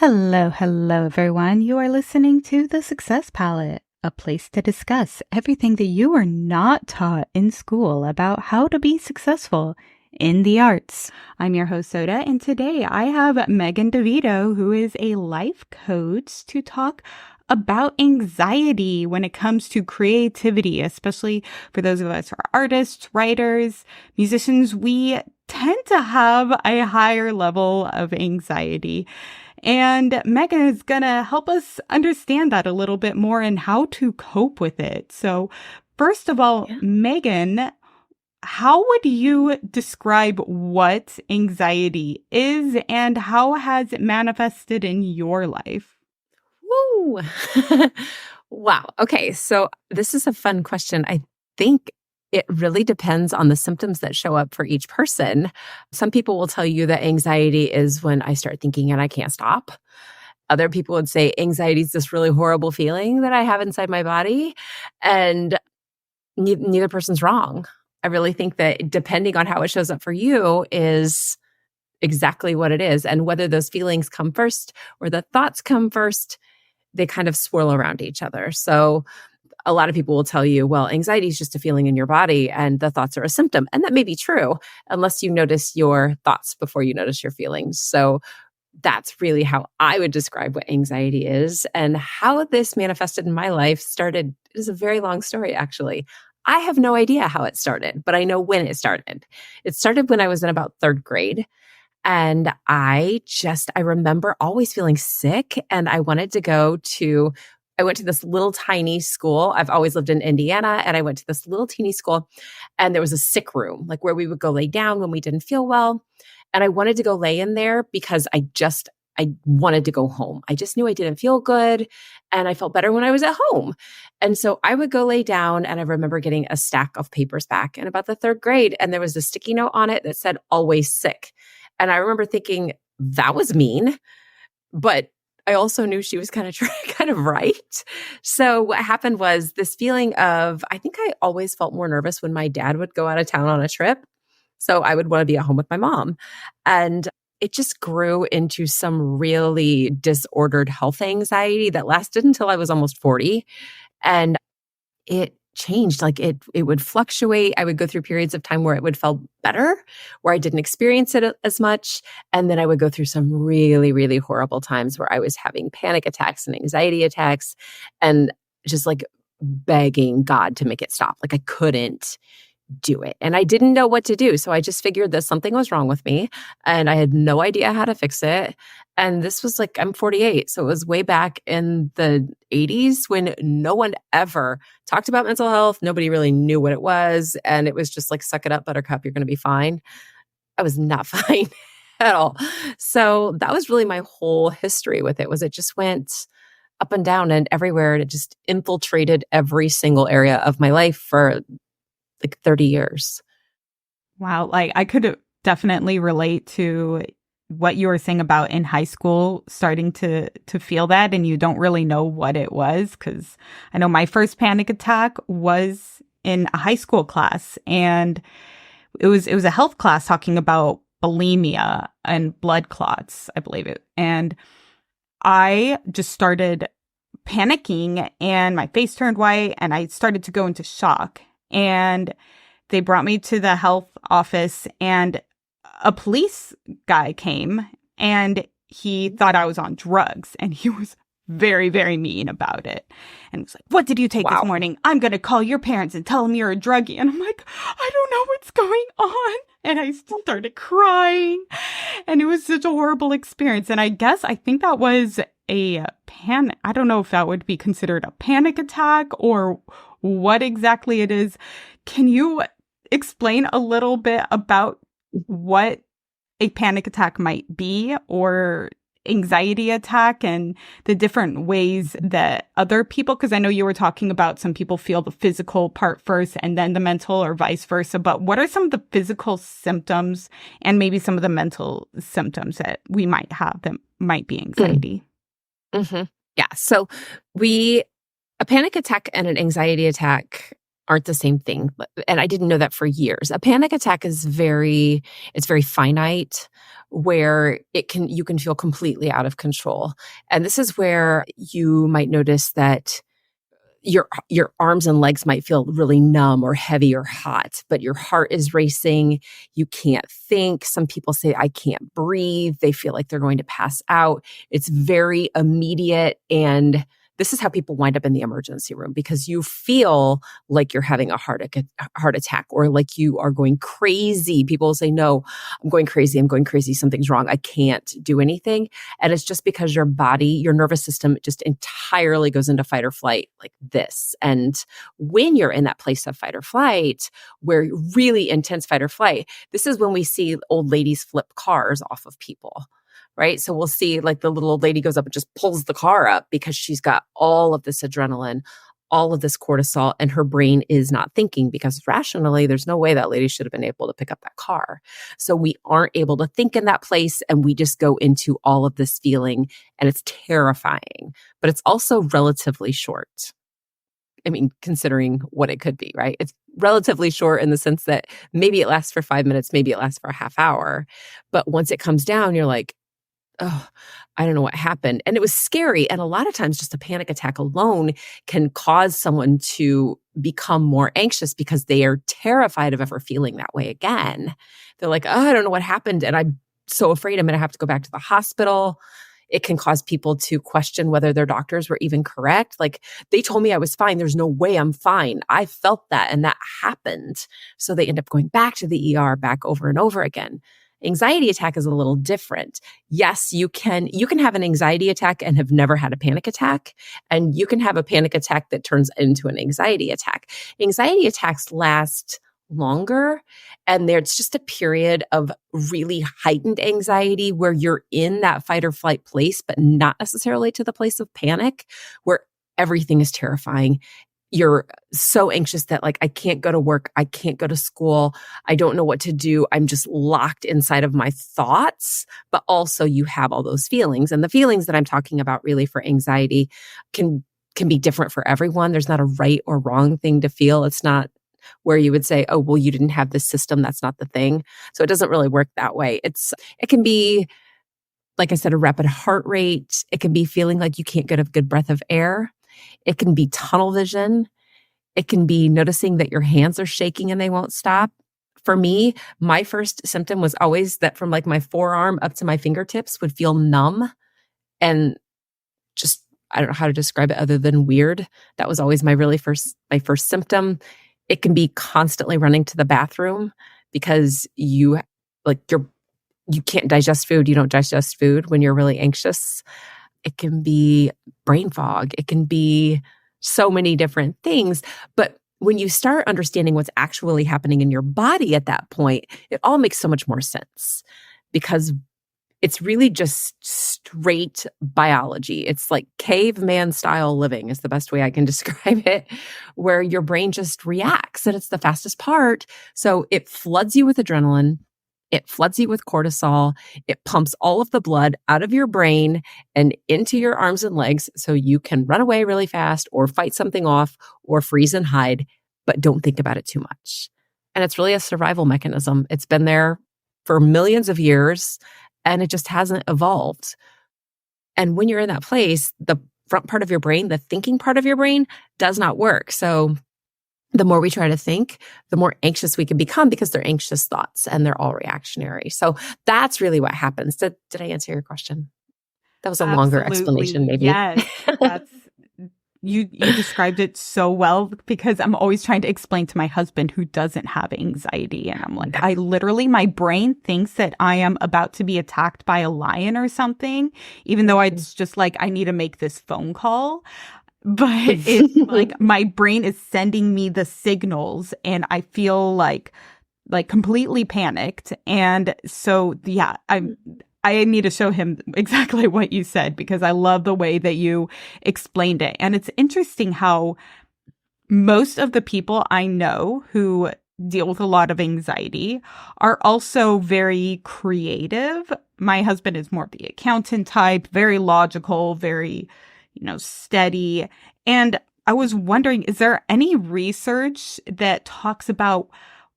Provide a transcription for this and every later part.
Hello, everyone. You are listening to The Success Palette, a place to discuss everything that you are not taught in school about how to be successful in the arts. I'm your host, Soda, and today I have Megan DeVito, who is a life coach, to talk about anxiety when it comes to creativity, especially for those of us who are artists, writers, musicians. We tend to have a higher level of anxiety. And Megan is going to help us understand that a little bit more and how to cope with it. So first of all, Megan, how would you describe what anxiety is and how has it manifested in your life? Woo! Wow. Okay. So this is a fun question. I think it really depends on the symptoms that show up for each person. Some people will tell you that anxiety is when I start thinking and I can't stop. Other people would say anxiety is this really horrible feeling that I have inside my body. And neither person's wrong. I really think that depending on how it shows up for you is exactly what it is. And whether those feelings come first or the thoughts come first, they kind of swirl around each other. So a lot of people will tell you, well, anxiety is just a feeling in your body and the thoughts are a symptom. And that may be true unless you notice your thoughts before you notice your feelings. So that's really how I would describe what anxiety is. And how this manifested in my life started is a very long story, actually. I have no idea how it started, but I know when it started. It started when I was in about third grade. And I remember always feeling sick and I went to this little tiny school. I've always lived in Indiana and I went to this little teeny school and there was a sick room, like where we would go lay down when we didn't feel well. And I wanted to go lay in there because I wanted to go home. I just knew I didn't feel good and I felt better when I was at home. And so I would go lay down and I remember getting a stack of papers back in about the third grade. And there was a sticky note on it that said, always sick. And I remember thinking that was mean, but I also knew she was kind of right. So what happened was this feeling of, I think I always felt more nervous when my dad would go out of town on a trip. So I would want to be at home with my mom. And it just grew into some really disordered health anxiety that lasted until I was almost 40. And it changed. Like it would fluctuate. I would go through periods of time where it would feel better, where I didn't experience it as much. And then I would go through some really, really horrible times where I was having panic attacks and anxiety attacks and just like begging God to make it stop. Like I couldn't do it. And I didn't know what to do. So I just figured that something was wrong with me and I had no idea how to fix it. And this was like, I'm 48. So it was way back in the 80s when no one ever talked about mental health. Nobody really knew what it was. And it was just like, suck it up, buttercup, you're going to be fine. I was not fine at all. So that was really my whole history with it, was it just went up and down and everywhere. And it just infiltrated every single area of my life for like 30 years. Wow. Like I could definitely relate to what you were saying about in high school, starting to feel that and you don't really know what it was. Cause I know my first panic attack was in a high school class and it was a health class talking about bulimia and blood clots, I believe it. And I just started panicking and my face turned white and I started to go into shock. And they brought me to the health office and a police guy came and he thought I was on drugs and he was very, very mean about it. And was like, what did you take this morning? I'm going to call your parents and tell them you're a druggie. And I'm like, I don't know what's going on. And I started crying and it was such a horrible experience. And I think that was a panic. I don't know if that would be considered a panic attack or what exactly it is. Can you explain a little bit about what a panic attack might be or anxiety attack and the different ways that other people, because I know you were talking about some people feel the physical part first and then the mental or vice versa, but what are some of the physical symptoms and maybe some of the mental symptoms that we might have that might be anxiety? Mm-hmm. Yeah. So a panic attack and an anxiety attack aren't the same thing. And I didn't know that for years. A panic attack is very finite, where you can feel completely out of control. And this is where you might notice that your arms and legs might feel really numb or heavy or hot, but your heart is racing. You can't think. Some people say, I can't breathe. They feel like they're going to pass out. It's very immediate. And this is how people wind up in the emergency room, because you feel like you're having a heart attack, or like you are going crazy. People will say, no, I'm going crazy. I'm going crazy. Something's wrong. I can't do anything. And it's just because your body, your nervous system just entirely goes into fight or flight like this. And when you're in that place of fight or flight, where really intense fight or flight, this is when we see old ladies flip cars off of people. Right? So we'll see like the little old lady goes up and just pulls the car up because she's got all of this adrenaline, all of this cortisol, and her brain is not thinking, because rationally, there's no way that lady should have been able to pick up that car. So we aren't able to think in that place, and we just go into all of this feeling, and it's terrifying, but it's also relatively short. I mean, considering what it could be, right? It's relatively short in the sense that maybe it lasts for 5 minutes, maybe it lasts for a half hour. But once it comes down, you're like, oh, I don't know what happened. And it was scary. And a lot of times just a panic attack alone can cause someone to become more anxious because they are terrified of ever feeling that way again. They're like, oh, I don't know what happened. And I'm so afraid I'm going to have to go back to the hospital. It can cause people to question whether their doctors were even correct. Like, they told me I was fine. There's no way I'm fine. I felt that, and that happened. So they end up going back to the ER back over and over again. Anxiety attack is a little different. Yes, you can have an anxiety attack and have never had a panic attack, and you can have a panic attack that turns into an anxiety attack. Anxiety attacks last longer, and there's just a period of really heightened anxiety where you're in that fight or flight place, but not necessarily to the place of panic, where everything is terrifying. You're so anxious that, like, I can't go to work. I can't go to school. I don't know what to do. I'm just locked inside of my thoughts. But also you have all those feelings. And the feelings that I'm talking about really for anxiety can be different for everyone. There's not a right or wrong thing to feel. It's not where you would say, oh, well, you didn't have this system. That's not the thing. So it doesn't really work that way. It can be, like I said, a rapid heart rate. It can be feeling like you can't get a good breath of air. It can be tunnel vision. It can be noticing that your hands are shaking and they won't stop. For me, my first symptom was always that from like my forearm up to my fingertips would feel numb, and just, I don't know how to describe it other than weird. That was always my first symptom. It can be constantly running to the bathroom because you can't digest food. You don't digest food when you're really anxious. It can be brain fog. It can be so many different things. But when you start understanding what's actually happening in your body at that point, it all makes so much more sense, because it's really just straight biology. It's like caveman style living is the best way I can describe it, where your brain just reacts, and it's the fastest part. So it floods you with adrenaline. It floods you with cortisol. It pumps all of the blood out of your brain and into your arms and legs so you can run away really fast or fight something off or freeze and hide, but don't think about it too much. And it's really a survival mechanism. It's been there for millions of years, and it just hasn't evolved. And when you're in that place, the front part of your brain, the thinking part of your brain, does not work. So the more we try to think, the more anxious we can become, because they're anxious thoughts and they're all reactionary. So that's really what happens. Did I answer your question? That was a longer explanation, maybe. Yes, that's you described it so well, because I'm always trying to explain to my husband, who doesn't have anxiety. And I'm like, my brain thinks that I am about to be attacked by a lion or something, even though it's just like, I need to make this phone call. But it's like my brain is sending me the signals, and I feel like completely panicked. And so, yeah, I need to show him exactly what you said, because I love the way that you explained it. And it's interesting how most of the people I know who deal with a lot of anxiety are also very creative. My husband is more of the accountant type, very logical, very steady. And I was wondering, is there any research that talks about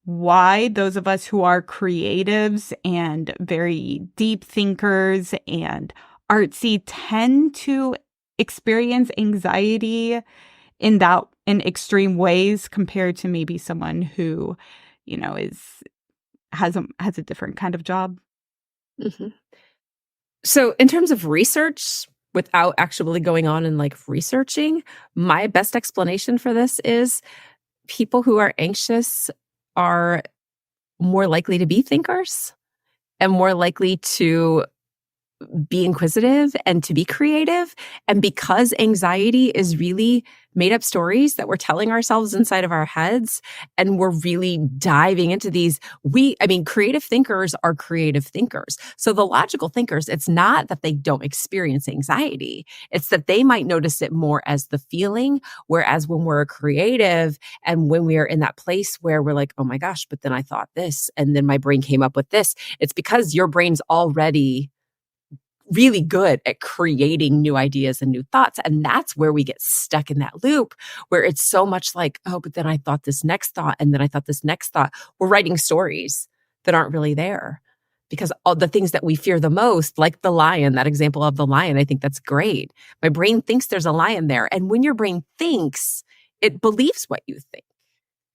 why those of us who are creatives and very deep thinkers and artsy tend to experience anxiety in extreme ways compared to maybe someone who, is has a different kind of job. Mm-hmm. So in terms of research, without actually going on and like researching, my best explanation for this is people who are anxious are more likely to be thinkers and more likely to be inquisitive and to be creative. And because anxiety is really made up stories that we're telling ourselves inside of our heads, and we're really diving into these, creative thinkers are creative thinkers. So the logical thinkers, it's not that they don't experience anxiety. It's that they might notice it more as the feeling. Whereas when we're creative and when we are in that place where we're like, oh my gosh, but then I thought this, and then my brain came up with this, it's because your brain's already really good at creating new ideas and new thoughts. And that's where we get stuck in that loop where it's so much like, oh, but then I thought this next thought. And then I thought this next thought. We're writing stories that aren't really there because all the things that we fear the most, like the lion, that example of the lion, I think that's great. My brain thinks there's a lion there. And when your brain thinks, it believes what you think,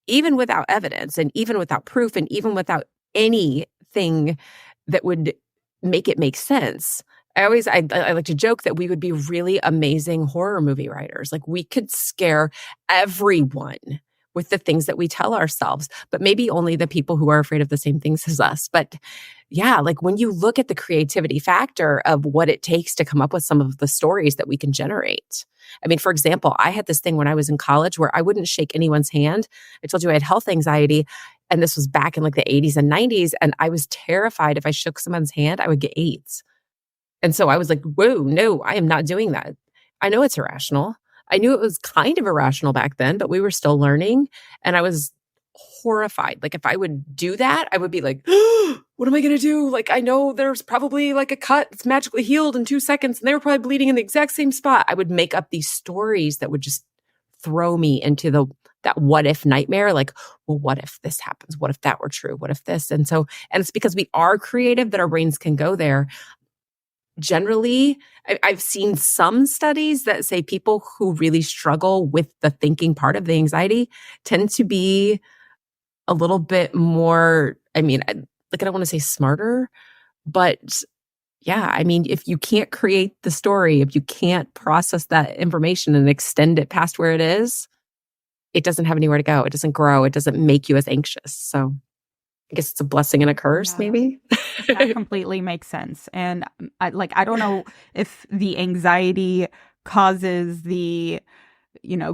even without evidence and even without proof and even without anything that would make it make sense. I like to joke that we would be really amazing horror movie writers. Like we could scare everyone with the things that we tell ourselves, but maybe only the people who are afraid of the same things as us. But yeah, like when you look at the creativity factor of what it takes to come up with some of the stories that we can generate. I mean, for example, I had this thing when I was in college where I wouldn't shake anyone's hand. I told you I had health anxiety. And this was back in like the 80s and 90s. And I was terrified if I shook someone's hand, I would get AIDS. And so I was like, whoa, no, I am not doing that. I know it's irrational. I knew it was kind of irrational back then, but we were still learning. And I was horrified. Like if I would do that, I would be like, what am I going to do? Like, I know there's probably like a cut that's magically healed in 2 seconds and they were probably bleeding in the exact same spot. I would make up these stories that would just throw me into that what if nightmare. Like, well, what if this happens? What if that were true? What if this? And it's because we are creative that our brains can go there. Generally, I've seen some studies that say people who really struggle with the thinking part of the anxiety tend to be a little bit more, I don't want to say smarter, but yeah, if you can't create the story, if you can't process that information and extend it past where it is, it doesn't have anywhere to go. It doesn't grow. It doesn't make you as anxious. So I guess it's a blessing and a curse, maybe. That completely makes sense. And I don't know if the anxiety causes the,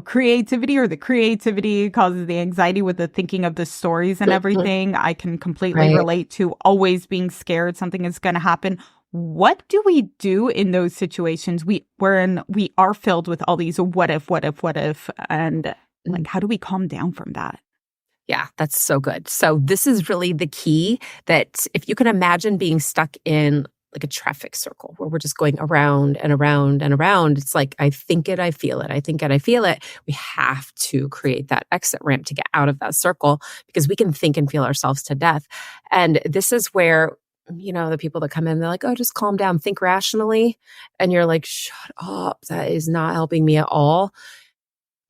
creativity or the creativity causes the anxiety with the thinking of the stories and everything. I can completely relate to always being scared something is going to happen. What do we do in those situations wherein we are filled with all these what if, and like, how do we calm down from that? Yeah, that's so good. So this is really the key, that if you can imagine being stuck in like a traffic circle where we're just going around and around and around, it's like, I think it, I feel it. I think it, I feel it. We have to create that exit ramp to get out of that circle because we can think and feel ourselves to death. And this is where, the people that come in, they're like, oh, just calm down, think rationally. And you're like, shut up. That is not helping me at all.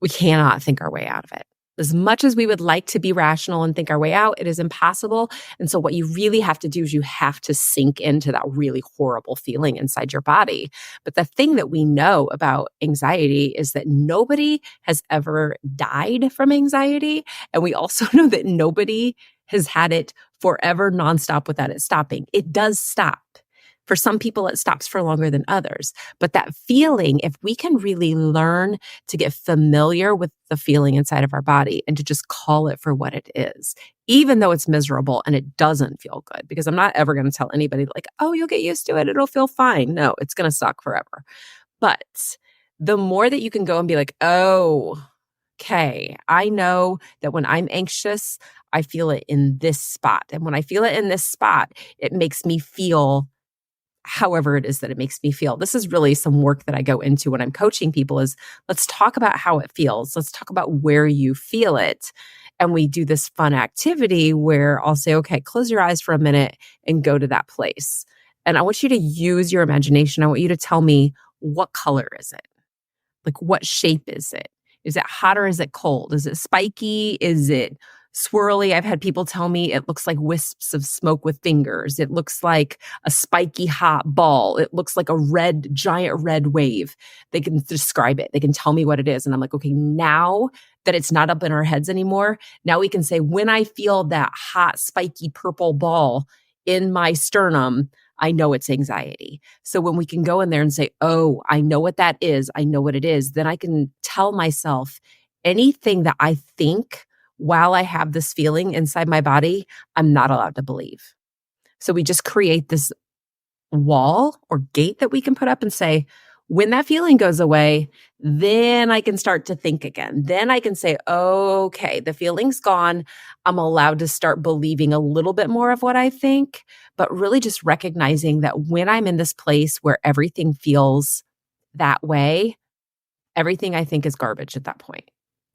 We cannot think our way out of it. As much as we would like to be rational and think our way out, it is impossible. And so what you really have to do is you have to sink into that really horrible feeling inside your body. But the thing that we know about anxiety is that nobody has ever died from anxiety. And we also know that nobody has had it forever nonstop without it stopping. It does stop. For some people, it stops for longer than others. But that feeling, if we can really learn to get familiar with the feeling inside of our body and to just call it for what it is, even though it's miserable and it doesn't feel good, because I'm not ever going to tell anybody like, oh, you'll get used to it, it'll feel fine. No, it's going to suck forever. But the more that you can go and be like, oh, okay, I know that when I'm anxious, I feel it in this spot. And when I feel it in this spot, it makes me feel however it is that it makes me feel. This is really some work that I go into when I'm coaching people is let's talk about how it feels. Let's talk about where you feel it. And we do this fun activity where I'll say, okay, close your eyes for a minute and go to that place. And I want you to use your imagination. I want you to tell me, what color is it? Like, what shape is it? Is it hot or is it cold? Is it spiky? Is it swirly? I've had people tell me it looks like wisps of smoke with fingers. It looks like a spiky hot ball. It looks like a giant red wave. They can describe it. They can tell me what it is. And I'm like, okay, now that it's not up in our heads anymore, now we can say, when I feel that hot, spiky purple ball in my sternum, I know it's anxiety. So when we can go in there and say, oh, I know what that is, I know what it is, then I can tell myself anything that I think while I have this feeling inside my body, I'm not allowed to believe. So we just create this wall or gate that we can put up and say, when that feeling goes away, then I can start to think again. Then I can say, okay, the feeling's gone. I'm allowed to start believing a little bit more of what I think, but really just recognizing that when I'm in this place where everything feels that way, everything I think is garbage at that point.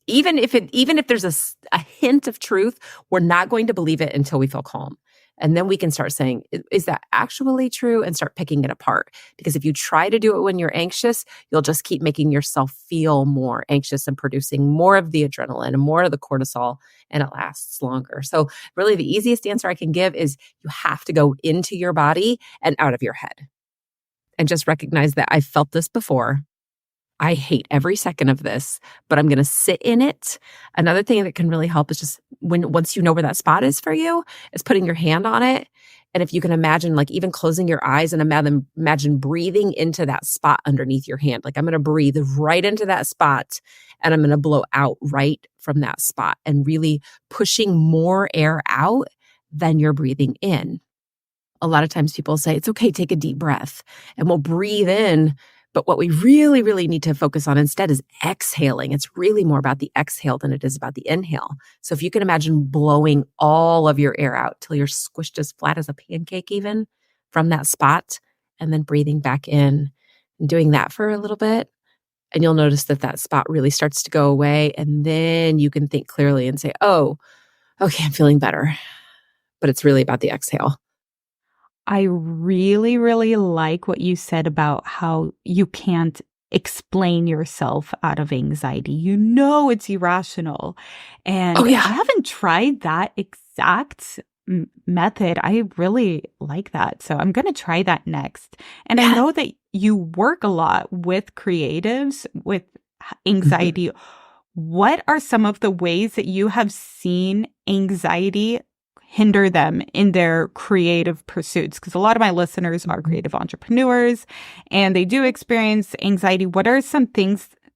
Even if there's a hint of truth, we're not going to believe it until we feel calm. And then we can start saying, is that actually true? And start picking it apart. Because if you try to do it when you're anxious, you'll just keep making yourself feel more anxious and producing more of the adrenaline and more of the cortisol, and it lasts longer. So really the easiest answer I can give is you have to go into your body and out of your head. And just recognize that I've felt this before. I hate every second of this, but I'm going to sit in it. Another thing that can really help is just once you know where that spot is for you, is putting your hand on it. And if you can imagine, like even closing your eyes and imagine breathing into that spot underneath your hand. Like I'm going to breathe right into that spot and I'm going to blow out right from that spot, and really pushing more air out than you're breathing in. A lot of times people say, it's okay, take a deep breath, and we'll breathe in. But what we really, really need to focus on instead is exhaling. It's really more about the exhale than it is about the inhale. So if you can imagine blowing all of your air out till you're squished as flat as a pancake even from that spot, and then breathing back in and doing that for a little bit, and you'll notice that that spot really starts to go away. And then you can think clearly and say, oh, okay, I'm feeling better. But it's really about the exhale. I really, really like what you said about how you can't explain yourself out of anxiety. You know it's irrational. And Oh, yeah. I haven't tried that exact method. I really like that. So I'm going to try that next. And I know that you work a lot with creatives with anxiety. Mm-hmm. What are some of the ways that you have seen anxiety hinder them in their creative pursuits? Because a lot of my listeners are creative entrepreneurs and they do experience anxiety. What are some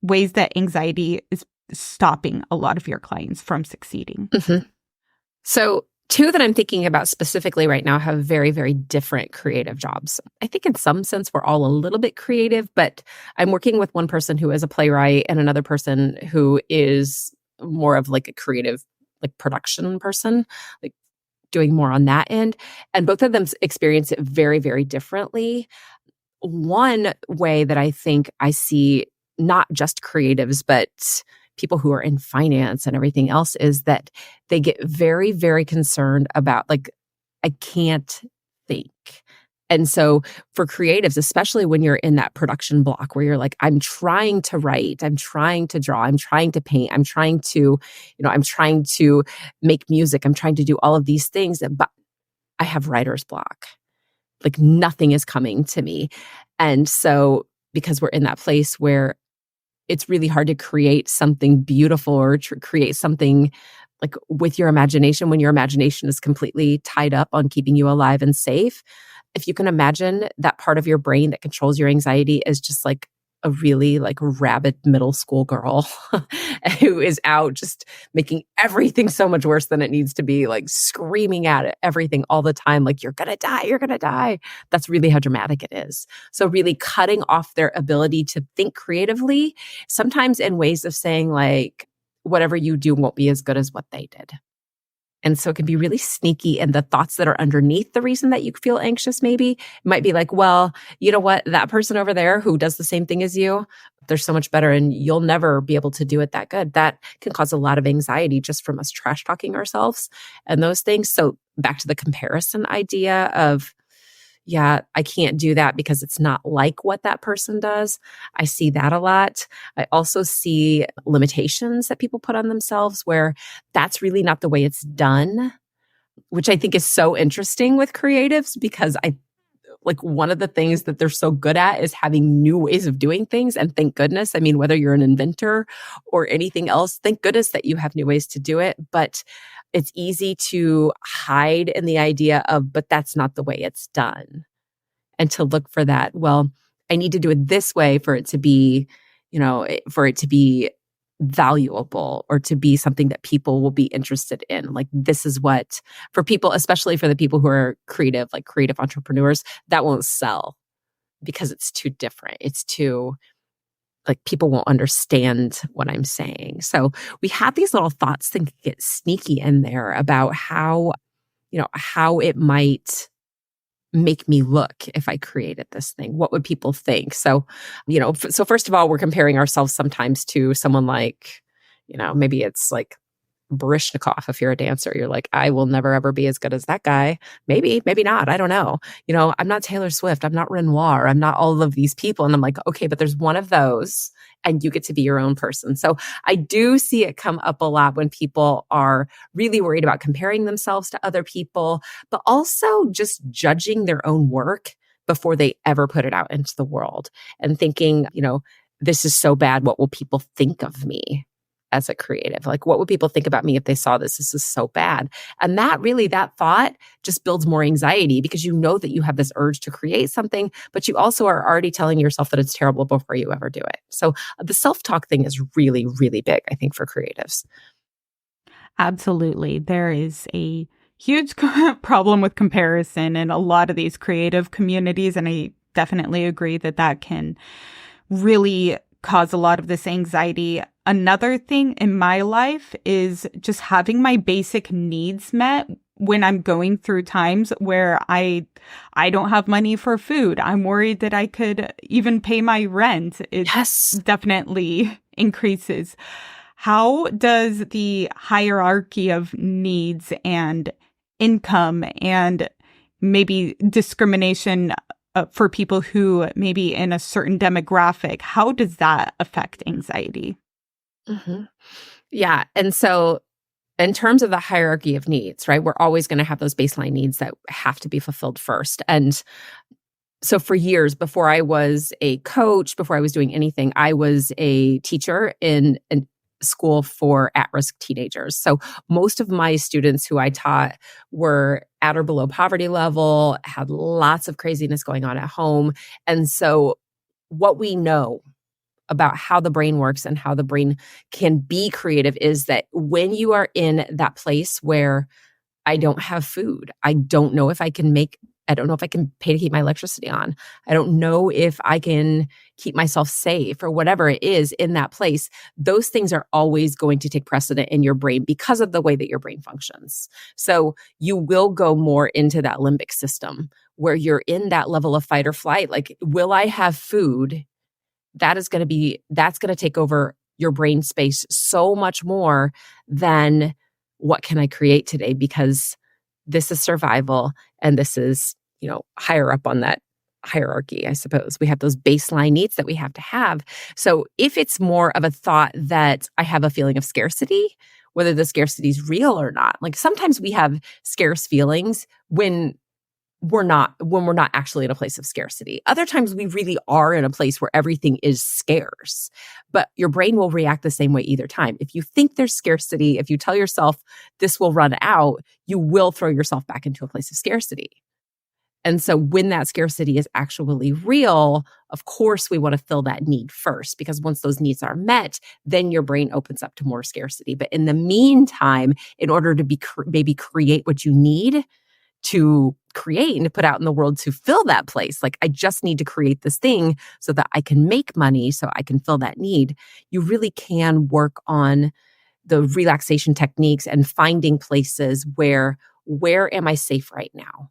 ways that anxiety is stopping a lot of your clients from succeeding? Mm-hmm. So two that I'm thinking about specifically right now have very, very different creative jobs. I think in some sense we're all a little bit creative, but I'm working with one person who is a playwright and another person who is more of like a creative, like production person, like doing more on that end. And both of them experience it very, very differently. One way that I think I see not just creatives, but people who are in finance and everything else is that they get very, very concerned about, like, I can't think. And so for creatives, especially when you're in that production block where you're like, I'm trying to write, I'm trying to draw, I'm trying to paint, I'm trying to make music, I'm trying to do all of these things, but I have writer's block. Like nothing is coming to me. And so because we're in that place where it's really hard to create something beautiful or create something like with your imagination when your imagination is completely tied up on keeping you alive and safe. If you can imagine that part of your brain that controls your anxiety is just like a really like rabid middle school girl who is out just making everything so much worse than it needs to be, like screaming at it, everything all the time, like, you're going to die, you're going to die. That's really how dramatic it is. So really cutting off their ability to think creatively, sometimes in ways of saying like, whatever you do won't be as good as what they did. And so it can be really sneaky. And the thoughts that are underneath the reason that you feel anxious, maybe might be like, well, you know what? That person over there who does the same thing as you, they're so much better and you'll never be able to do it that good. That can cause a lot of anxiety just from us trash talking ourselves and those things. So back to the comparison idea of, yeah, I can't do that because it's not like what that person does. I see that a lot. I also see limitations that people put on themselves where that's really not the way it's done, which I think is so interesting with creatives because I like one of the things that they're so good at is having new ways of doing things. And thank goodness, I mean, whether you're an inventor or anything else, thank goodness that you have new ways to do it. But it's easy to hide in the idea of, but that's not the way it's done. And to look for that, well, I need to do it this way for it to be, for it to be valuable or to be something that people will be interested in. Like this is what, for people, especially for the people who are creative, like creative entrepreneurs, that won't sell because it's too different. It's too, like people won't understand what I'm saying. So we have these little thoughts that get sneaky in there about how it might make me look if I created this thing. What would people think? So, so first of all, we're comparing ourselves sometimes to someone like, maybe it's like Barishnikov. If you're a dancer, you're like, I will never ever be as good as that guy. Maybe not. I don't know. I'm not Taylor Swift. I'm not Renoir. I'm not all of these people. And I'm like, okay, but there's one of those and you get to be your own person. So I do see it come up a lot when people are really worried about comparing themselves to other people, but also just judging their own work before they ever put it out into the world and thinking, this is so bad. What will people think of me as a creative? Like, what would people think about me if they saw this? This is so bad. And that thought just builds more anxiety because you know that you have this urge to create something, but you also are already telling yourself that it's terrible before you ever do it. So the self-talk thing is really, really big, I think, for creatives. Absolutely. There is a huge problem with comparison in a lot of these creative communities. And I definitely agree that that can really cause a lot of this anxiety. Another thing in my life is just having my basic needs met when I'm going through times where I don't have money for food. I'm worried that I could even pay my rent. It definitely increases. How does the hierarchy of needs and income and maybe discrimination for people who may be in a certain demographic, how does that affect anxiety? Mm-hmm. Yeah. And so in terms of the hierarchy of needs, right, we're always going to have those baseline needs that have to be fulfilled first. And so for years, before I was a coach, before I was doing anything, I was a teacher in school for at-risk teenagers. So most of my students who I taught were at or below poverty level, had lots of craziness going on at home. And so what we know about how the brain works and how the brain can be creative is that when you are in that place where I don't have food, I don't know if I can pay to keep my electricity on. I don't know if I can keep myself safe or whatever it is in that place. Those things are always going to take precedent in your brain because of the way that your brain functions. So you will go more into that limbic system where you're in that level of fight or flight. Like, will I have food? That's going to take over your brain space so much more than what can I create today? Because this is survival and this is, higher up on that hierarchy, I suppose. We have those baseline needs that we have to have. So if it's more of a thought that I have a feeling of scarcity, whether the scarcity is real or not, like sometimes we have scarce feelings when we're not actually in a place of scarcity. Other times we really are in a place where everything is scarce, but your brain will react the same way either time. If you think there's scarcity, if you tell yourself this will run out, you will throw yourself back into a place of scarcity. And so when that scarcity is actually real, of course, we want to fill that need first, because once those needs are met, then your brain opens up to more scarcity. But in the meantime, in order to maybe create what you need to create and to put out in the world to fill that place, like I just need to create this thing so that I can make money, so I can fill that need, you really can work on the relaxation techniques and finding places where am I safe right now?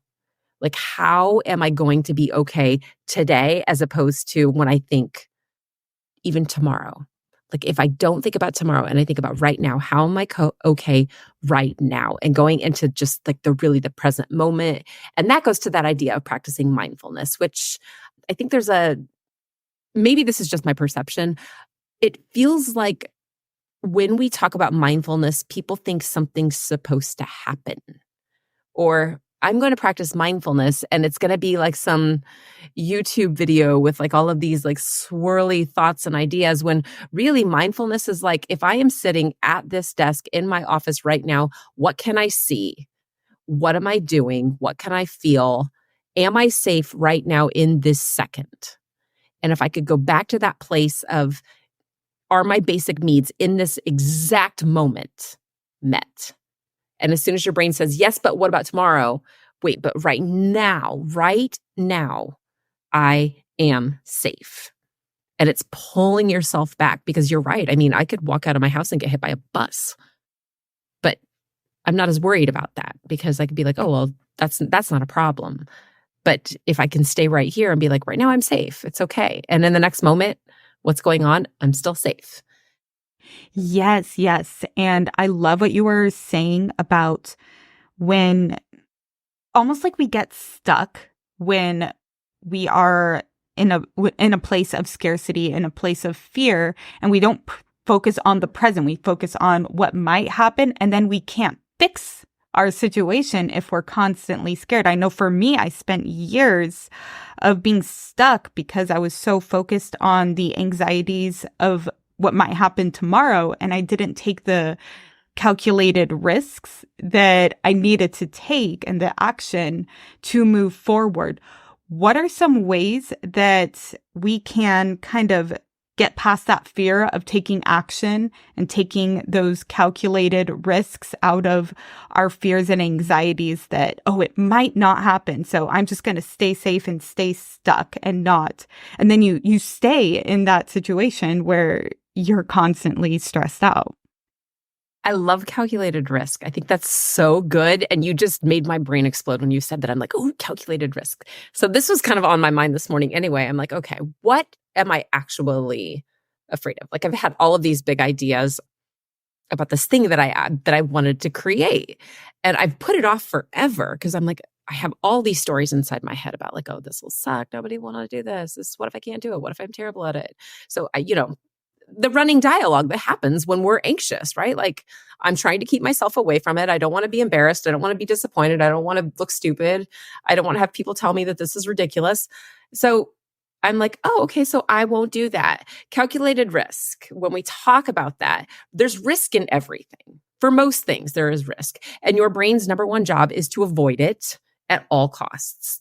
Like, how am I going to be okay today as opposed to when I think even tomorrow? Like, if I don't think about tomorrow and I think about right now, how am I okay right now? And going into just like the present moment. And that goes to that idea of practicing mindfulness, which I think maybe this is just my perception. It feels like when we talk about mindfulness, people think something's supposed to happen. Or I'm going to practice mindfulness and it's going to be like some YouTube video with like all of these like swirly thoughts and ideas, when really mindfulness is like, if I am sitting at this desk in my office right now, what can I see? What am I doing? What can I feel? Am I safe right now in this second? And if I could go back to that place of, are my basic needs in this exact moment met? And as soon as your brain says, yes, but what about tomorrow? Wait, but right now, I am safe. And it's pulling yourself back, because you're right. I mean, I could walk out of my house and get hit by a bus, but I'm not as worried about that, because I could be like, oh, well, that's not a problem. But if I can stay right here and be like, right now I'm safe, it's okay. And in the next moment, what's going on? I'm still safe. Yes, yes. And I love what you were saying about when almost like we get stuck when we are in a place of scarcity, in a place of fear, and we don't focus on the present. We focus on what might happen, and then we can't fix our situation if we're constantly scared. I know for me, I spent years of being stuck because I was so focused on the anxieties of what might happen tomorrow, and I didn't take the calculated risks that I needed to take and the action to move forward. What are some ways that we can kind of get past that fear of taking action and taking those calculated risks out of our fears and anxieties that, oh, it might not happen, so I'm just going to stay safe and stay stuck and not. And then you stay in that situation where you're constantly stressed out. I love calculated risk. I think that's so good. And you just made my brain explode when you said that. I'm like, oh, calculated risk. So this was kind of on my mind this morning anyway. I'm like, okay, what am I actually afraid of? Like, I've had all of these big ideas about this thing that I wanted to create. And I've put it off forever because I'm like, I have all these stories inside my head about like, oh, this will suck. Nobody will want to do this. What if I can't do it? What if I'm terrible at it? So the running dialogue that happens when we're anxious, right? Like, I'm trying to keep myself away from it. I don't want to be embarrassed. I don't want to be disappointed. I don't want to look stupid. I don't want to have people tell me that this is ridiculous. So I'm like, oh, okay, so I won't do that. Calculated risk. When we talk about that, there's risk in everything. For most things, there is risk. And your brain's number one job is to avoid it at all costs.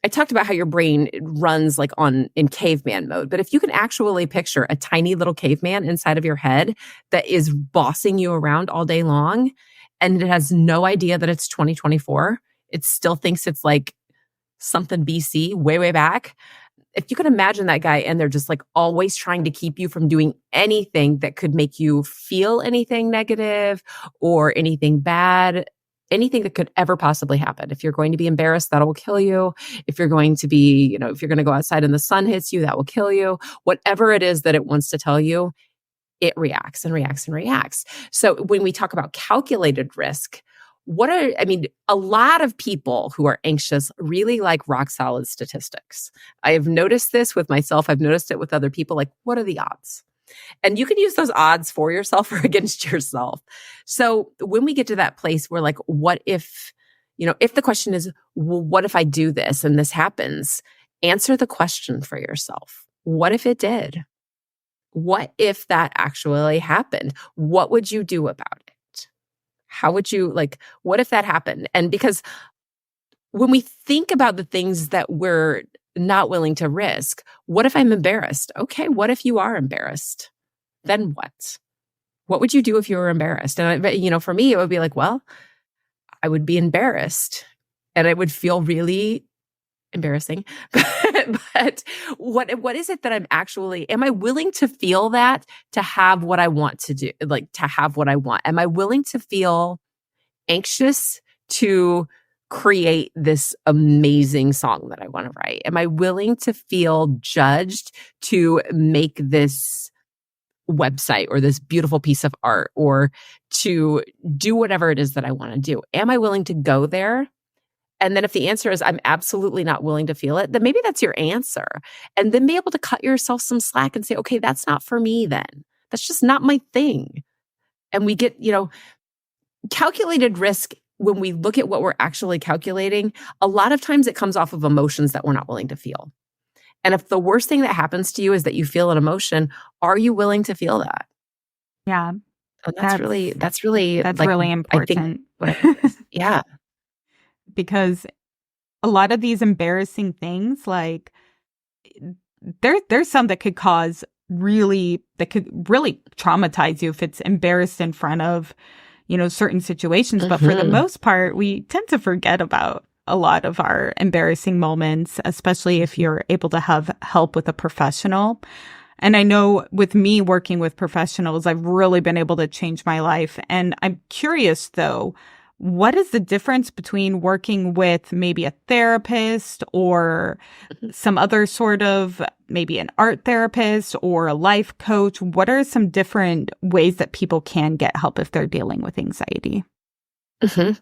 I talked about how your brain runs like in caveman mode, but if you can actually picture a tiny little caveman inside of your head that is bossing you around all day long, and it has no idea that it's 2024, it still thinks it's like something BC, way, way back. If you can imagine that guy, and they're just like always trying to keep you from doing anything that could make you feel anything negative or anything bad, anything that could ever possibly happen. If you're going to be embarrassed, that will kill you. If you're going to be, if you're going to go outside and the sun hits you, that will kill you. Whatever it is that it wants to tell you, it reacts and reacts and reacts. So when we talk about calculated risk, a lot of people who are anxious really like rock solid statistics. I have noticed this with myself. I've noticed it with other people. Like, what are the odds? And you can use those odds for yourself or against yourself. So when we get to that place where like, what if, if the question is, well, what if I do this and this happens? Answer the question for yourself. What if it did? What if that actually happened? What would you do about it? How would you what if that happened? And because when we think about the things that we're not willing to risk, what if I'm embarrassed? Okay, what if you are embarrassed? Then what? What would you do if you were embarrassed? And for me, it would be like, well, I would be embarrassed and it would feel really embarrassing. But what is it that I'm actually, am I willing to feel that to have what I want to do, like to have what I want? Am I willing to feel anxious to create this amazing song that I want to write? Am I willing to feel judged to make this website or this beautiful piece of art or to do whatever it is that I want to do? Am I willing to go there? And then if the answer is I'm absolutely not willing to feel it, then maybe that's your answer. And then be able to cut yourself some slack and say, okay, that's not for me then. That's just not my thing. And we get, calculated risk, when we look at what we're actually calculating, a lot of times it comes off of emotions that we're not willing to feel. And if the worst thing that happens to you is that you feel an emotion, are you willing to feel that? Yeah. And that's really like, really important. I think yeah. Because a lot of these embarrassing things, like there's some that could really traumatize you if it's embarrassed in front of, certain situations. But for the most part, we tend to forget about a lot of our embarrassing moments, especially if you're able to have help with a professional. And I know with me working with professionals, I've really been able to change my life. And I'm curious, though, what is the difference between working with maybe a therapist or some other sort of, maybe an art therapist or a life coach? What are some different ways that people can get help if they're dealing with anxiety? Mm-hmm.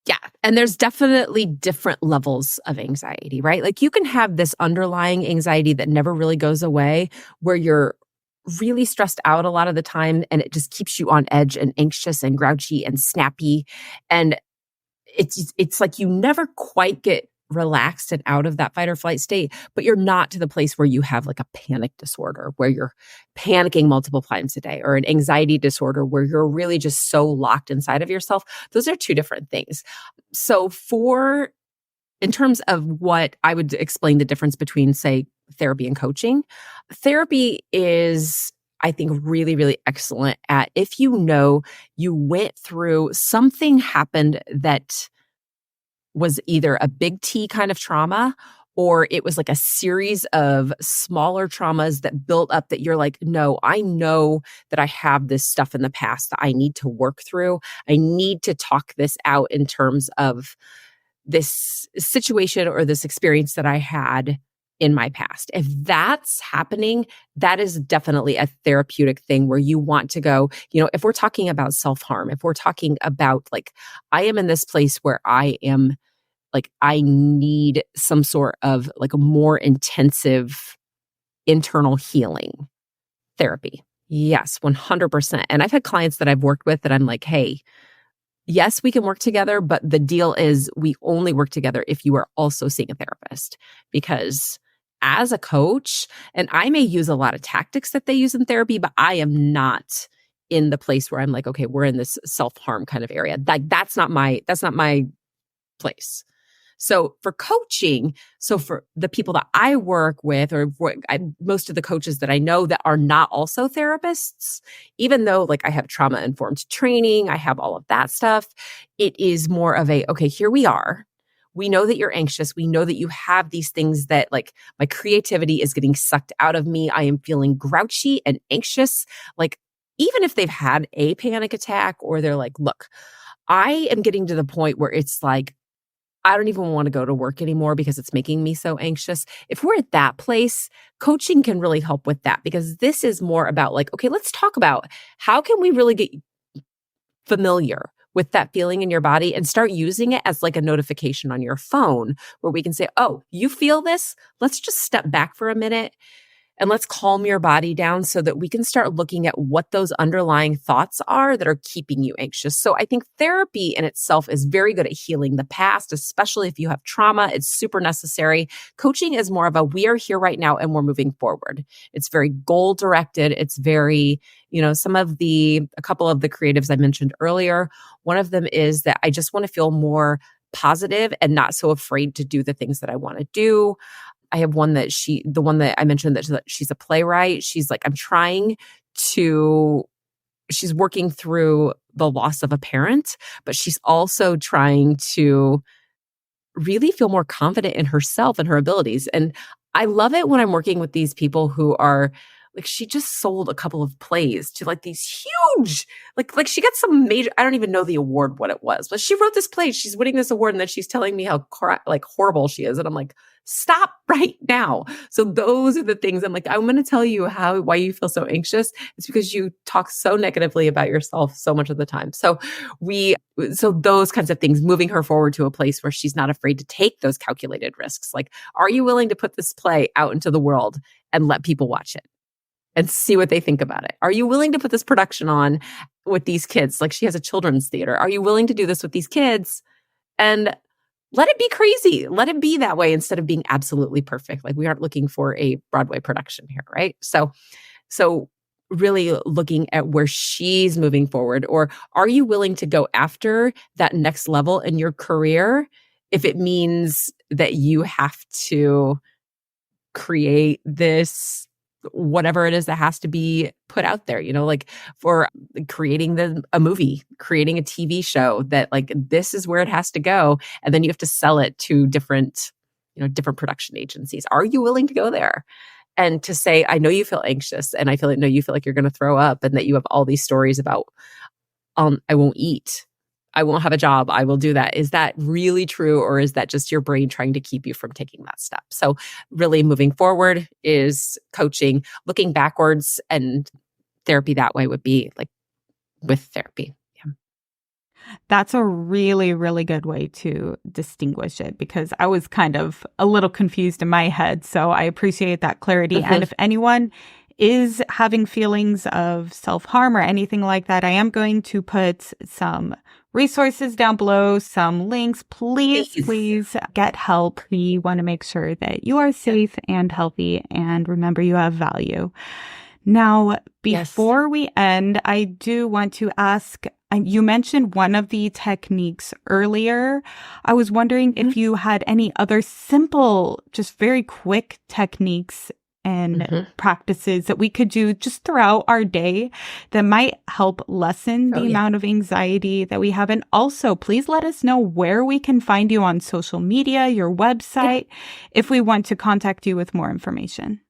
Yeah. And there's definitely different levels of anxiety, right? Like you can have this underlying anxiety that never really goes away, where you're really stressed out a lot of the time and it just keeps you on edge and anxious and grouchy and snappy. And it's like you never quite get relaxed and out of that fight or flight state, but you're not to the place where you have like a panic disorder where you're panicking multiple times a day, or an anxiety disorder where you're really just so locked inside of yourself. Those are two different things. So in terms of what I would explain the difference between, say, therapy and coaching, therapy is, I think, really, really excellent at, if you went through something happened that was either a big T kind of trauma, or it was like a series of smaller traumas that built up, that you're like, no, I know that I have this stuff in the past that I need to work through. I need to talk this out in terms of this situation or this experience that I had in my past. If that's happening, that is definitely a therapeutic thing where you want to go, if we're talking about self-harm, if we're talking about like, I am in this place where I am like, I need some sort of like a more intensive internal healing therapy. Yes, 100%. And I've had clients that I've worked with that I'm like, hey, yes, we can work together, but the deal is we only work together if you are also seeing a therapist. Because as a coach, and I may use a lot of tactics that they use in therapy, but I am not in the place where I'm like, okay, we're in this self-harm kind of area. That's not my place. So for coaching, so for the people that I work with, or most of the coaches that I know that are not also therapists, even though like I have trauma-informed training, I have all of that stuff, it is more of a, okay, here we are. We know that you're anxious. We know that you have these things that like, my creativity is getting sucked out of me. I am feeling grouchy and anxious. Like, even if they've had a panic attack, or they're like, look, I am getting to the point where it's like, I don't even want to go to work anymore because it's making me so anxious. If we're at that place, coaching can really help with that, because this is more about like, okay, let's talk about how can we really get familiar with that feeling in your body and start using it as like a notification on your phone, where we can say, oh, you feel this? Let's just step back for a minute and let's calm your body down so that we can start looking at what those underlying thoughts are that are keeping you anxious. So I think therapy in itself is very good at healing the past, especially if you have trauma. It's super necessary. Coaching is more of a, we are here right now and we're moving forward. It's very goal directed. It's very, a couple of the creatives I mentioned earlier, one of them is that I just want to feel more positive and not so afraid to do the things that I want to do. I have one that the one that I mentioned, that she's a playwright. She's like, she's working through the loss of a parent, but she's also trying to really feel more confident in herself and her abilities. And I love it when I'm working with these people who are like, she just sold a couple of plays to like these huge, like she got some major, I don't even know the award, what it was, but she wrote this play. She's winning this award. And then she's telling me how like horrible she is. And I'm like, stop right now. So those are the things I'm like, I'm going to tell you why you feel so anxious. It's because you talk so negatively about yourself so much of the time. So those kinds of things, moving her forward to a place where she's not afraid to take those calculated risks. Like, are you willing to put this play out into the world and let people watch it and see what they think about it? Are you willing to put this production on with these kids? Like, she has a children's theater. Are you willing to do this with these kids and let it be crazy? Let it be that way instead of being absolutely perfect. Like, we aren't looking for a Broadway production here, right? So really looking at where she's moving forward. Or are you willing to go after that next level in your career if it means that you have to create this, whatever it is that has to be put out there, like for creating a movie, creating a TV show, that like, this is where it has to go. And then you have to sell it to different production agencies. Are you willing to go there? And to say, I know you feel anxious, and I know you feel like you're going to throw up, and that you have all these stories about, I won't eat, I won't have a job, I will do that. Is that really true? Or is that just your brain trying to keep you from taking that step? So really moving forward is coaching. Looking backwards and therapy that way would be like with therapy. Yeah. That's a really, really good way to distinguish it, because I was kind of a little confused in my head. So I appreciate that clarity. And if anyone is having feelings of self-harm or anything like that, I am going to put some resources down below, some links. Please get help. We want to make sure that you are safe and healthy, and remember, you have value. Now, before we end, I do want to ask, you mentioned one of the techniques earlier. I was wondering if you had any other simple, just very quick techniques and practices that we could do just throughout our day that might help lessen the amount of anxiety that we have. And also, please let us know where we can find you on social media, your website, if we want to contact you with more information.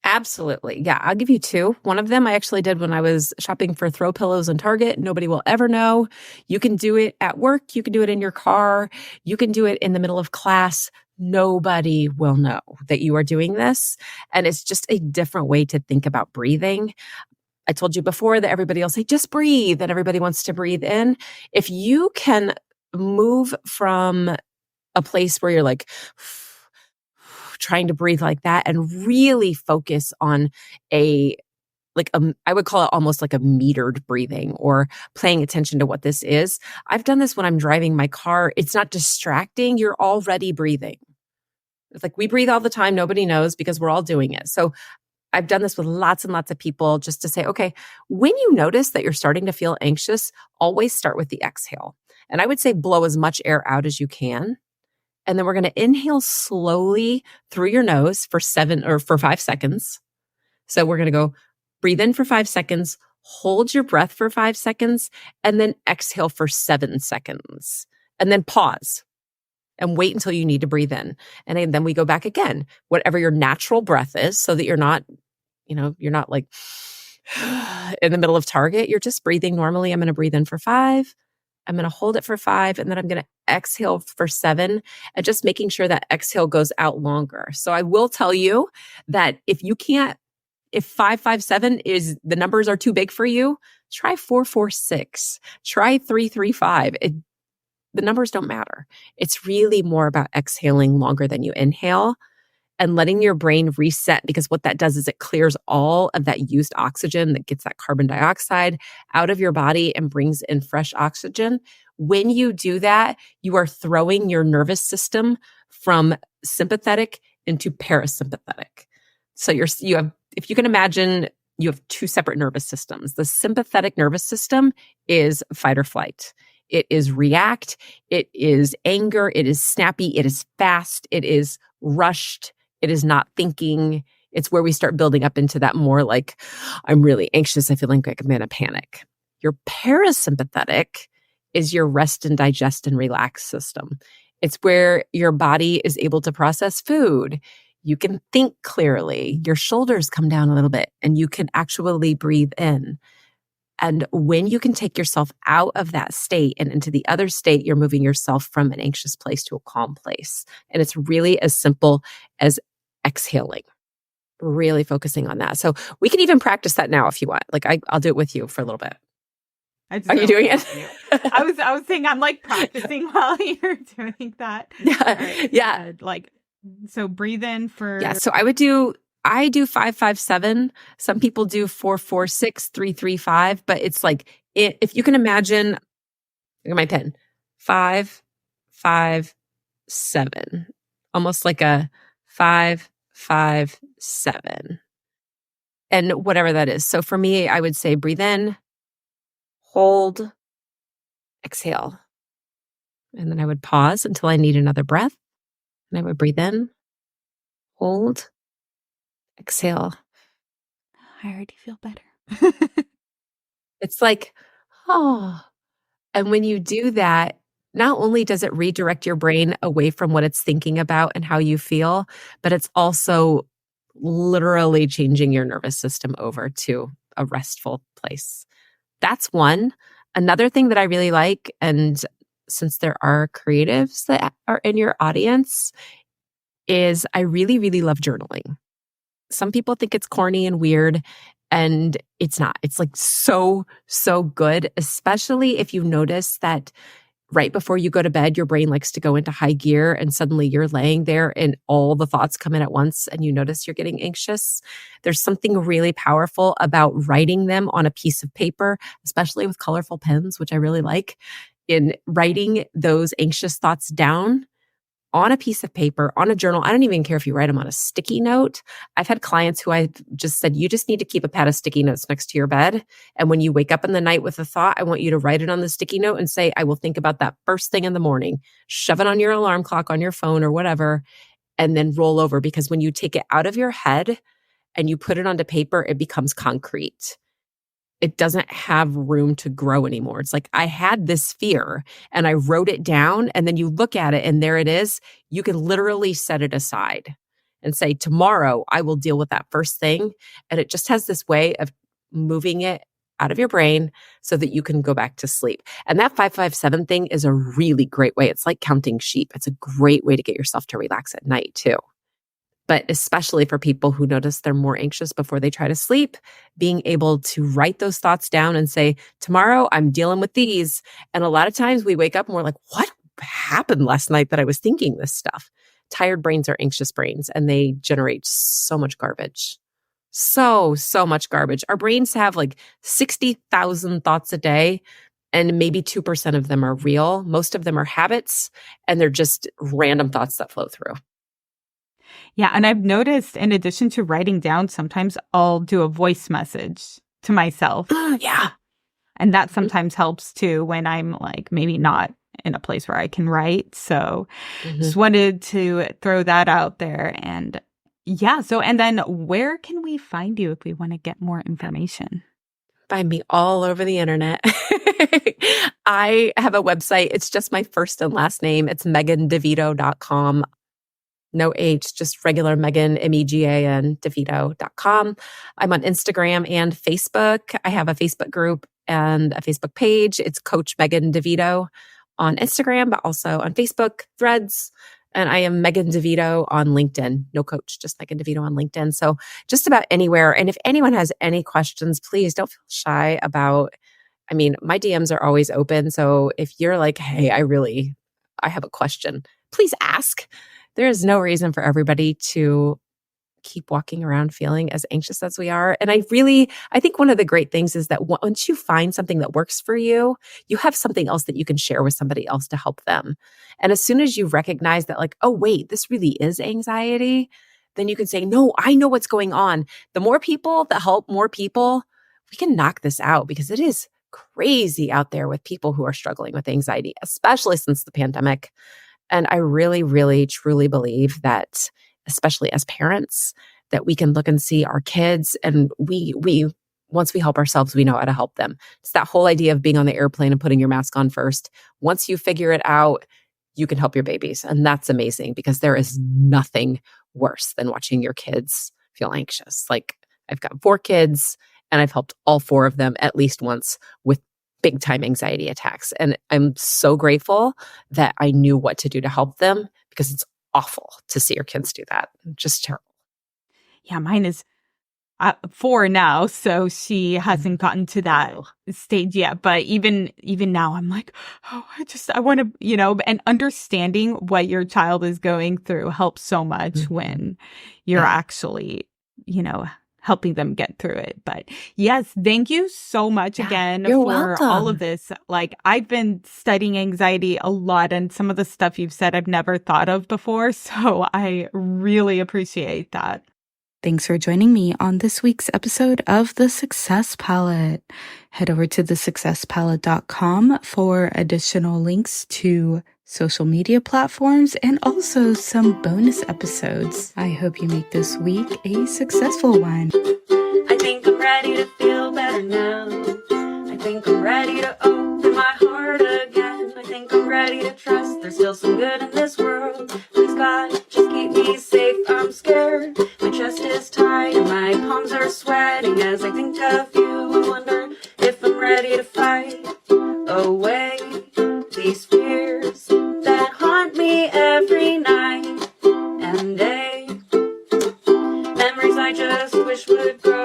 Absolutely. Yeah, I'll give you two. One of them I actually did when I was shopping for throw pillows in Target. Nobody will ever know. You can do it at work. You can do it in your car. You can do it in the middle of class. Nobody will know that you are doing this. And it's just a different way to think about breathing. I told you before that everybody will say, just breathe, and everybody wants to breathe in. If you can move from a place where you're like, trying to breathe like that, and really focus on I would call it almost like a metered breathing, or paying attention to what this is. I've done this when I'm driving my car. It's not distracting. You're already breathing. It's like we breathe all the time. Nobody knows because we're all doing it. So I've done this with lots and lots of people, just to say, okay, when you notice that you're starting to feel anxious, always start with the exhale. And I would say blow as much air out as you can. And then we're going to inhale slowly through your nose for 5 seconds. So we're going to go breathe in for 5 seconds, hold your breath for 5 seconds, and then exhale for 7 seconds. And then pause and wait until you need to breathe in. And then we go back again, whatever your natural breath is, so that you're not like in the middle of Target. You're just breathing normally. I'm going to breathe in for 5. I'm going to hold it for 5, and then I'm going to exhale for 7, and just making sure that exhale goes out longer. So I will tell you that if 5, 5, 7 is the numbers are too big for you, try 4, 4, 6, try 3, 3, 5. The numbers don't matter. It's really more about exhaling longer than you inhale and letting your brain reset, because what that does is it clears all of that used oxygen that gets that carbon dioxide out of your body and brings in fresh oxygen. When you do that, you are throwing your nervous system from sympathetic into parasympathetic. So if you can imagine, you have two separate nervous systems. The sympathetic nervous system is fight or flight. It is react. It is anger. It is snappy. It is fast. It is rushed. It is not thinking. It's where we start building up into that more like, I'm really anxious. I feel like I'm in a panic. Your parasympathetic is your rest and digest and relax system. It's where your body is able to process food. You can think clearly. Your shoulders come down a little bit and you can actually breathe in. And when you can take yourself out of that state and into the other state, you're moving yourself from an anxious place to a calm place. And it's really as simple as exhaling, really focusing on that. So we can even practice that now if you want. Like I'll do it with you for a little bit. Are you doing it? I was saying I'm like practicing while you're doing that. Yeah. Yeah. Like, so breathe in for. Yeah. So I do 5-5-7. Some people do 4-4-6, 3-3-5, but it's like, if you can imagine, look at my pen, 5-5-7, almost like a 5-5-7. And whatever that is. So for me, I would say breathe in, hold, exhale. And then I would pause until I need another breath. And I would breathe in, hold, exhale. I already feel better. It's like, oh. And when you do that, not only does it redirect your brain away from what it's thinking about and how you feel, but it's also literally changing your nervous system over to a restful place. That's one. Another thing that I really like, and since there are creatives that are in your audience, is I really, really love journaling. Some people think it's corny and weird, and it's not. It's like so good, especially if you notice that right before you go to bed, your brain likes to go into high gear and suddenly you're laying there and all the thoughts come in at once and you notice you're getting anxious. There's something really powerful about writing them on a piece of paper, especially with colorful pens, which I really like, in writing those anxious thoughts down on a piece of paper, on a journal. I don't even care if you write them on a sticky note. I've had clients who I just said, you just need to keep a pad of sticky notes next to your bed. And when you wake up in the night with a thought, I want you to write it on the sticky note and say, I will think about that first thing in the morning. Shove it on your alarm clock, on your phone or whatever, and then roll over. Because when you take it out of your head and you put it onto paper, it becomes concrete. It doesn't have room to grow anymore. It's like, I had this fear and I wrote it down, and then you look at it and there it is. You can literally set it aside and say, tomorrow I will deal with that first thing. And it just has this way of moving it out of your brain so that you can go back to sleep. And that 5-5-7 thing is a really great way. It's like counting sheep. It's a great way to get yourself to relax at night too. But especially for people who notice they're more anxious before they try to sleep, being able to write those thoughts down and say, tomorrow I'm dealing with these. And a lot of times we wake up and we're like, what happened last night that I was thinking this stuff? Tired brains are anxious brains, and they generate so much garbage. So much garbage. Our brains have like 60,000 thoughts a day, and maybe 2% of them are real. Most of them are habits, and they're just random thoughts that flow through. Yeah. And I've noticed, in addition to writing down, sometimes I'll do a voice message to myself. Yeah. And that sometimes helps too when I'm like maybe not in a place where I can write. So just wanted to throw that out there. And yeah. So, and then where can we find you if we want to get more information? Find me all over the internet. I have a website. It's just my first and last name. It's megandevito.com. No H, just regular Megan, Megan, DeVito.com. I'm on Instagram and Facebook. I have a Facebook group and a Facebook page. It's Coach Megan DeVito on Instagram, but also on Facebook, Threads. And I am Megan DeVito on LinkedIn. No coach, just Megan DeVito on LinkedIn. So just about anywhere. And if anyone has any questions, please don't feel shy about, my DMs are always open. So if you're like, hey, I have a question, please ask. There is no reason for everybody to keep walking around feeling as anxious as we are. And I think one of the great things is that once you find something that works for you, you have something else that you can share with somebody else to help them. And as soon as you recognize that, like, oh, wait, this really is anxiety, then you can say, no, I know what's going on. The more people that help more people, we can knock this out, because it is crazy out there with people who are struggling with anxiety, especially since the pandemic. And I really, really, truly believe that, especially as parents, that we can look and see our kids, and we once we help ourselves, we know how to help them. It's that whole idea of being on the airplane and putting your mask on first. Once you figure it out, you can help your babies. And that's amazing because there is nothing worse than watching your kids feel anxious. Like I've got 4 kids and I've helped all 4 of them at least once with big time anxiety attacks. And I'm so grateful that I knew what to do to help them because it's awful to see your kids do that. Just terrible. Yeah, mine is 4 now, so she hasn't gotten to that stage yet. But even now, I'm like, oh, I want to, and understanding what your child is going through helps so much when you're actually, helping them get through it. But yes, thank you so much again for welcome. all of this. Like I've been studying anxiety a lot, and some of the stuff you've said I've never thought of before. So I really appreciate that. Thanks for joining me on this week's episode of The Success Palette. Head over to thesuccesspalette.com for additional links to social media platforms and also some bonus episodes. I hope you make this week a successful one. I think I'm ready to feel better now. I think I'm ready to open my heart again. I think I'm ready to trust there's still some good in this world. Please God, just keep me safe, I'm scared. My chest is tight and my palms are sweating as I think of you. I wonder if I'm ready to fight away these fears that haunt me every night and day. Memories I just wish would grow.